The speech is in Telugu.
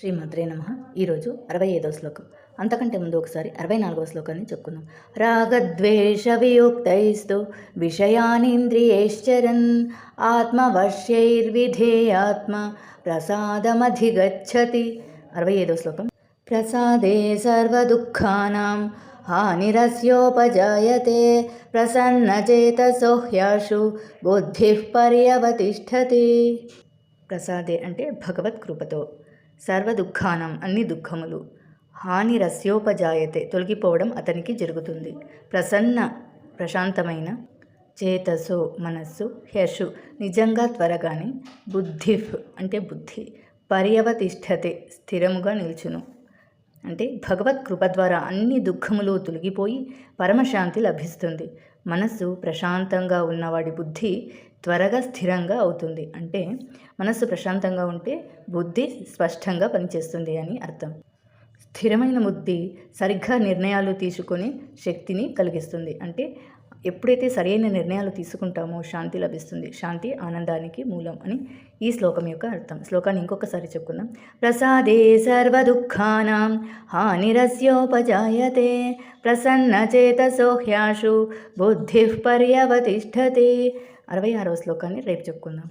శ్రీమాత్రే నమః. ఈరోజు 65వ శ్లోకం. అంతకంటే ముందు ఒకసారి 64వ శ్లోకాన్ని చెప్పుకుందాం. రాగద్వేష వియుక్తైస్తు విషయానింద్రియైశ్చరన్ ఆత్మవశ్యైర్విధేయాత్మ ప్రసాదమధిగచ్చతి. 65వ శ్లోకం. ప్రసాదే సర్వదుఃఖానాం హానిరస్యోపజాయతే ప్రసన్నచేతసో హ్యాశు బుద్ధిః పర్యవతిష్ఠతి. ప్రసాదే అంటే భగవత్ కృపతో, సర్వదుఃఖానం అన్ని దుఃఖములు, హానిరస్యోపజాయతే తొలగిపోవడం అతనికి జరుగుతుంది, ప్రశాంతమైన, చేతసో మనస్సు, హ్యషు నిజంగా త్వరగానే, బుద్ధి అంటే బుద్ధి, పర్యవతిష్ఠతే స్థిరముగా నిల్చును. అంటే భగవత్ కృప ద్వారా అన్ని దుఃఖములు తొలగిపోయి పరమశాంతి లభిస్తుంది. మనస్సు ప్రశాంతంగా ఉన్నవాడి బుద్ధి త్వరగా స్థిరంగా అవుతుంది. అంటే మనస్సు ప్రశాంతంగా ఉంటే బుద్ధి స్పష్టంగా పనిచేస్తుంది అని అర్థం. స్థిరమైన బుద్ధి సరిగ్గా నిర్ణయాలు తీసుకునే శక్తిని కలిగిస్తుంది. అంటే ఎప్పుడైతే సరైన నిర్ణయాలు తీసుకుంటామో శాంతి లభిస్తుంది. శాంతి ఆనందానికి మూలం అని ఈ శ్లోకం యొక్క అర్థం. శ్లోకాన్ని ఇంకొకసారి చెప్పుకుందాం. ప్రసాదే సర్వదుఃఖానాం హానిరస్యోపజాయతే ప్రసన్నచేతసో హ్యాశు బుద్ధిః పర్యవతిష్ఠతే. 66వ శ్లోకాన్ని రేపు చెప్పుకుందాం.